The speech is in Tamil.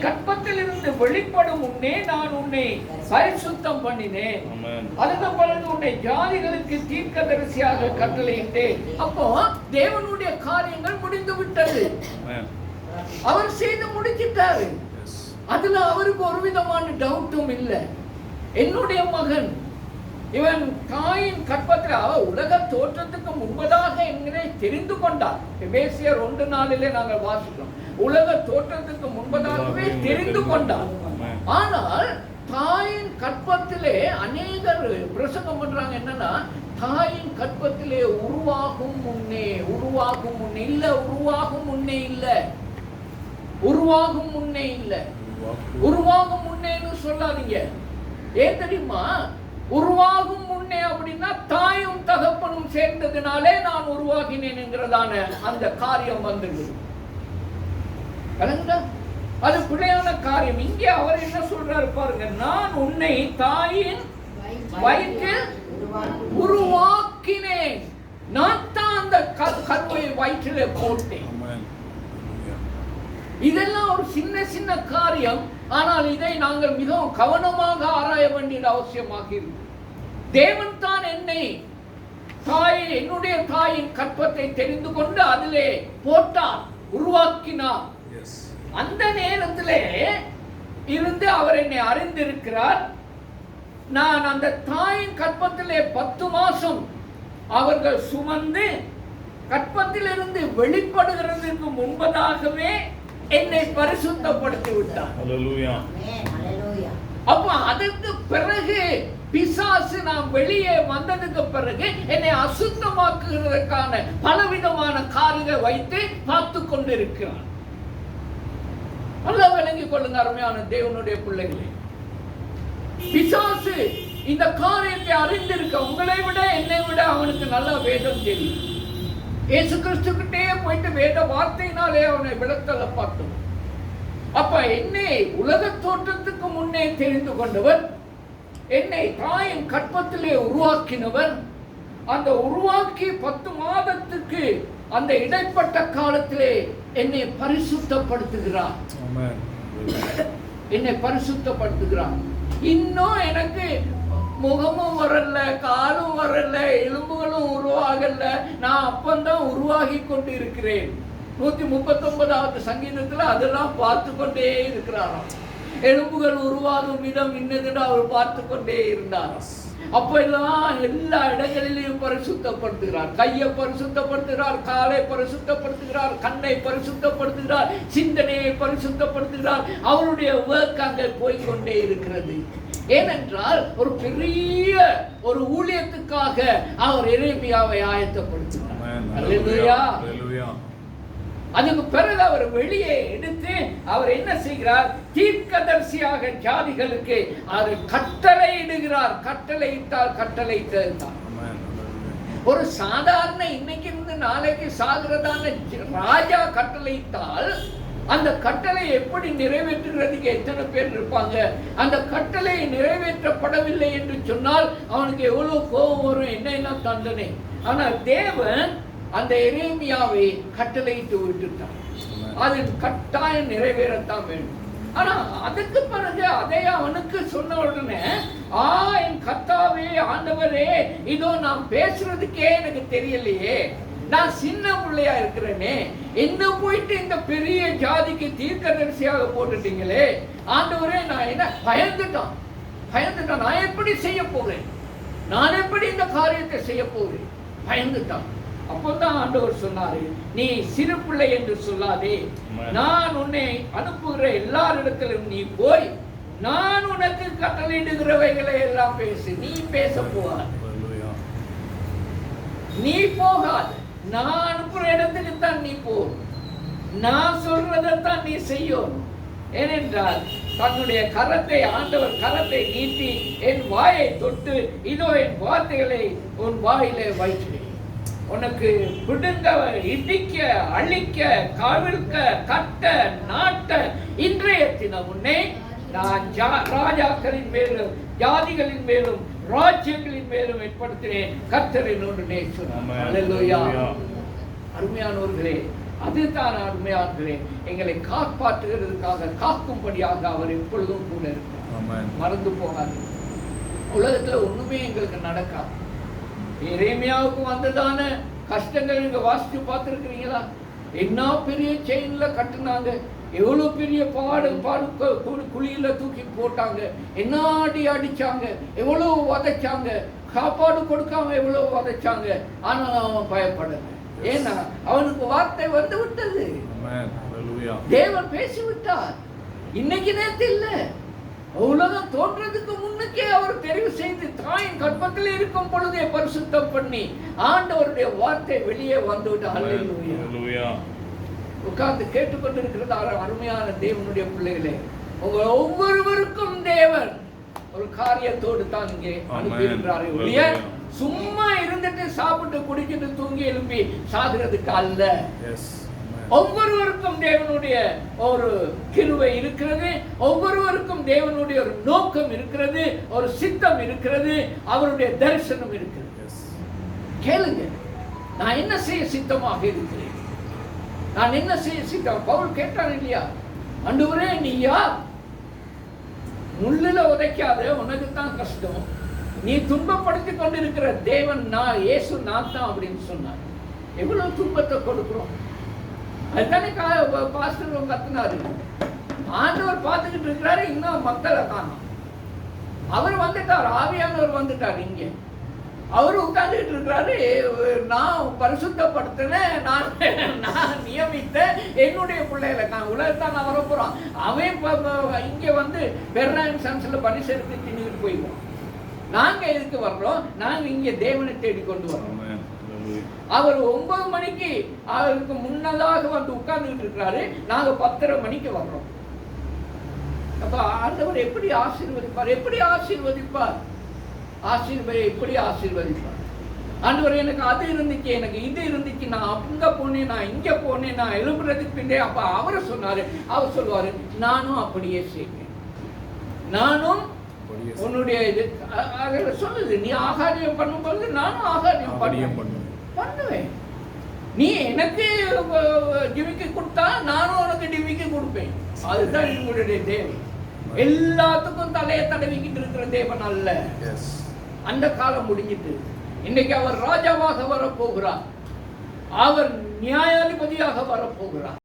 கற்பத்தில் இருந்து வெளிப்படும் முன்னே நான் உன்னை பரிசுத்தம் பண்ணினேன். அதுக்கு பிறகு உன்னை ஜாதிகளுக்கு தீர்க்கதரிசியாக கட்டளையிட்டேன். அப்போ தேவனுடைய காரியங்கள் முடிந்து விட்டது. அவர் செய்து முடிச்சிட்டாரு. அதுல அவருக்கு ஒரு விதமான டவுட்டும் இல்லை. என்னுடைய மகன் இவன் தாயின் கற்பத்தில் உலக தோற்றத்துக்கு முன்பதாக என்கிறே தெரிந்து கொண்டார். எபேசியர் 1:4 நாங்கள் வாசிக்கிறோம். உலக தோற்றத்துக்கு முன்பதாகவே தெரிந்து கொண்டார். ஆனால் தாயின் கற்பத்திலே அநேகர் பிரசங்கம் பண்றாங்க என்னன்னா, தாயின் கற்பத்திலே உருவாகும் முன்னே இல்ல, உருவாகும் முன்னேன்னு சொல்லாதீங்க. ஏன் தெரியுமா? உருவாகும் முன்னே அப்படின்னா தாயும் தகப்பனும் சேர்ந்ததுனாலே நான் உருவாகினேன் என்கிறதான அந்த காரியம் வந்தது. அது பிழையான காரியம். இங்கே அவர் என்ன சொல்றாரு பாருங்க, நான் உன்னை தாயின் வயிற்றில் உருவாக்கினேன். நான் தான் அந்த கருவை வயிற்றிலே போட்டேன். இதெல்லாம் ஒரு சின்ன காரியம். ஆனால் இதை நாங்கள் மிகவும் கவனமாக ஆராய வேண்டியது அவசியமாக இருக்கு. தேவன் தான் என்னுடைய தாயின் கற்பத்தை தெரிந்து கொண்டு அதிலே போட்டார், உருவாக்கினார். அந்த நேரத்திலே இருந்து அவர் என்னை அறிந்திருக்கிறார். நான் அந்த தாயின் கற்பத்திலே 10 மாசம் அவர்கள் சுமந்து கற்பத்திலிருந்து வெளிப்படுகிறதுக்கு முன்பதாகவே என்னை பரிசுத்தப்படுத்தி விட்டார். அப்ப அதற்கு பிறகு பிசாசு நாம் வெளியே வந்ததுக்கு பிறகு என்னை அசுத்தமாக்குவதற்கான பலவிதமான காரியங்களை வைத்து பார்த்து கொண்டிருக்கிறார். நல்லா விளங்கிக் கொள்ளுங்க அருமையான தேவனுடைய பிள்ளைகளே. பிசாசு இந்த காரியத்தை அறிந்திருக்க உங்களை விட என்னை விட அவனுக்கு நல்லா வேதம் தெரியும். இயேசு கிறிஸ்துக்கிட்டே போயிட்டு வேத வார்த்தையினாலே அவனை விளக்கல பார்த்தோம். அப்ப என்னை உலக தோற்றத்துக்கு முன்னே தெரிந்து கொண்டவர், என்னை தாயின் கற்பத்திலே உருவாக்கினவர், அந்த உருவாக்கி 10 மாதத்துக்கு அந்த இடைப்பட்ட காலத்திலே என்னை பரிசுத்தப்படுத்துகிறார். இன்னும் எனக்கு முகமும் வரல, காலும் வரல, எலும்புகளும் உருவாகல. நான் அப்பந்தான் உருவாகி கொண்டு இருக்கிறேன். 139வது சங்கீதத்துல அதெல்லாம் பார்த்து கொண்டே இருக்கிறாராம். எலும்புகள் உருவாகும் விதம் இன்னதுன்னு அவர் பார்த்து கொண்டே இருந்தார். அப்ப எல்லாம் எல்லா இடங்களிலும் பரிசுத்தப்படுத்துகிறார். கையை பரிசுத்தப்படுத்துகிறார், காலை பரிசுத்தப்படுத்துகிறார், கண்ணை பரிசுத்தப்படுத்துகிறார், சிந்தனையை பரிசுத்தப்படுத்துகிறார். அவருடைய ஒர்க் அங்கே போய்கொண்டே இருக்கிறது. ஏனென்றால் ஒரு பெரிய ஒரு ஊழியத்துக்காக அவர் எரேமியாவை ஆயத்தப்படுத்தினார். அதுக்கு பிறகு அவர் வெளியே எடுத்து அவர் என்ன செய்கிறார்? தீர்க்கதரிசியாக ஜாதிகளுக்கு அவர் கட்டளை இடுகிறார். கட்டளையிட்டார். ஒரு சாதாரண இன்னைக்கு இருந்து நாளைக்கு சாகிறதான ராஜா கட்டளையிட்டால் அந்த கட்டளை எப்படி நிறைவேற்றுகிறதுக்கு எத்தனை பேர் இருப்பாங்க? அந்த கட்டளை நிறைவேற்றப்படவில்லை என்று சொன்னால் அவனுக்கு எவ்வளவு கோபம் வரும், என்ன தண்டனை. ஆனால் தேவன் அந்த எரேமியாவை கட்டளையிட்டு விட்டுட்டார். அது கட்டாயம் நிறைவேறத்தான் வேண்டும். ஆனா அதுக்கு பிறகு அதை அவனுக்கு சொன்ன உடனே, என் கர்த்தாவே, ஆண்டவரே, இதோ நான் பேசுறதுக்கே எனக்கு தெரியலையே, நான் சின்ன பிள்ளையா இருக்கிறேனே, என்ன போயிட்டு இந்த பெரிய ஜாதிக்கு தீர்க்கதரிசியாக போட்டுட்டீங்களே ஆண்டவரே, நான் என்ன பயந்துட்டான். நான் எப்படி செய்ய போறேன்? நான் எப்படி இந்த காரியத்தை செய்ய போறேன்? பயந்துட்டான். அப்போதான் ஆண்டவர் சொன்னாரு, நீ சிறு பிள்ளை என்று சொல்லாதே, நான் உன்னை அனுப்புகிற எல்லாரிடத்திலும் நீ போய் நான் உனக்கு கட்டளையிடுகிறவைகளை எல்லாம் பேசு. நீ பேச போகாது. நான் அனுப்புற இடத்துக்கு தான் நீ போ. நான் சொல்றதான் நீ செய்யும். ஏனென்றால் தன்னுடைய கரத்தை, ஆண்டவர் கரத்தை நீட்டி என் வாயை தொட்டு, இதோ என் வார்த்தைகளை உன் வாயிலே வைக்கிறேன். உனக்கு பிடுங்க, இடிக்க, அழிக்க, கவிழ்க்க, கட்ட, நாட்ட இன்றைய தினம் உன்னை நான் ராஜாக்களின் மேலும் ஜாதிகளின் மேலும் ராஜ்யங்களின் மேலும் ஏற்படுத்தினேன். கர்த்தர் என்னோடு நேசர். அல்லேலூயா. அருமையானவர்களே, அதுதான் அருமையானவர்களே, எங்களை காப்பாற்றுகிறதுக்காக காக்கும்படியாக அவர் எப்பொழுதும் கூட இருக்கிறார். மறந்து போகாது. உலகத்துல ஒண்ணுமே எங்களுக்கு நடக்காது. எரேமியாவுக்கு வந்ததான கஷ்டங்கள் நீங்க வாசிச்சு பார்த்துருக்கிறீங்களா? என்ன பெரிய செயின்ல கட்டுனாங்க, எவ்வளவு பெரிய பாடு குழியில தூக்கி போட்டாங்க, என்ன அடி அடிச்சாங்க, எவ்வளவு உதைச்சாங்க, சாப்பாடு கொடுக்காம எவ்வளவு உதைச்சாங்க. ஆனா அவன் பயப்படல. ஏன்னா அவனுக்கு வார்த்தை வந்து விட்டது. தேவன் பேசிவிட்டார். இன்னைக்கு நேத்து இல்ல, உலகம் தோன்றதுக்கு முன்னுக்கே அவர் தெரிவு செய்து தாயின் கற்பத்தில் இருக்கும் பொழுதே பரிசுத்தம் பண்ணி ஆண்டவருடைய வார்த்தை வெளியே வந்துவிட்டார். அல்லேலூயா. உட்கார்ந்து கேட்டுக்கொண்டிருக்கிறது அருமையான தேவனுடைய பிள்ளைகளே, உங்க ஒவ்வொருவருக்கும் தேவன் ஒரு காரியத்தோடு தான் இங்கே அனுப்பியிருக்கிறார். சும்மா இருந்துட்டு சாப்பிட்டு குடிச்சிட்டு தூங்கி எழுப்பி சாகுறதுக்கு அல்ல. ஒவ்வொருவருக்கும் தேவனுடைய ஒரு கிருபை இருக்கிறது. ஒவ்வொருவருக்கும் தேவனுடைய ஒரு நோக்கம் இருக்கிறது, ஒரு சித்தம் இருக்கிறது, அவருடைய தரிசனம் இருக்கிறது. கேளுங்க, நான் என்ன செய்ய சித்தமாக இருக்கிறேன், நான் என்ன செய்ய சித்தம். பவுல் கேட்டான் இல்லையா, ஆண்டவரே நீ யார்? முள்ளில உதைக்காத, உனக்கு தான் கஷ்டம், நீ துன்பப்படுத்திக் கொண்டிருக்கிற தேவன் நான், இயேசு நான் தான் அப்படின்னு சொன்னார். எவ்வளவு துன்பத்தை கொடுக்கிறோம். அதுதானே பாஸ்டர் கத்துனாரு. ஆண்டவர் பார்த்துக்கிட்டு இருக்கிறாரு, இன்னும் மக்களை காணும். அவர் வந்துட்டார், ஆவியானவர் வந்துட்டார். இங்கே அவரு உட்கார்ந்துட்டு இருக்கிறாரு. நான் பரிசுத்தப்படுத்தினேன், நான் நியமித்த என்னுடைய பிள்ளைகளை நான் உலகத்தான் நான் வரப்போறான். அவன் இங்க வந்து பெர்னாயின் சன்ஸ்ல பரிசெடுத்து தின்னுட்டு போயிடுவோம். நாங்க எதுக்கு வர்றோம்? நாங்க இங்க தேவனை தேடிக்கொண்டு வர்றோம். அவர் 9 மணிக்கு அவருக்கு முன்னதாக வந்து உட்கார்ந்துட்டு இருக்கிறாரு, நாங்க 10:30 மணிக்கு வர்றோம். அப்ப ஆண்டவர் எப்படி ஆசீர்வதிப்பார்? எப்படி ஆசீர்வதிப்பார்? எப்படி ஆசீர்வதிப்பார்? ஆண்டவர் எனக்கு அது இருந்துச்சு, எனக்கு இது இருந்துச்சு, நான் அங்க போனேன், நான் இங்க போனேன், நான் எழுப்புறதுக்கு பின்னே. அப்ப அவரை சொன்னாரு, அவர் சொல்லுவாரு, நானும் அப்படியே செய்வேன், நானும் உன்னுடைய இது சொல்லுது. நீ ஆகாரியம் பண்ணும்போது நானும் ஆகாரியம் பண்ணுவேன். நீ எனக்கு டிவிக்கு கொடுத்தா நானும் உனக்கு டிவிக்கு கொடுப்பேன். அதுதான் உங்களுடைய தேவன். எல்லாத்துக்கும் தலையை தடவிக்கிட்டு இருக்கிற தேவன் அல்ல. அந்த காலம் முடிஞ்சிட்டு இன்னைக்கு அவர் ராஜாவாக வரப்போகிறார், அவர் நியாயாதிபதியாக வரப்போகிறார்.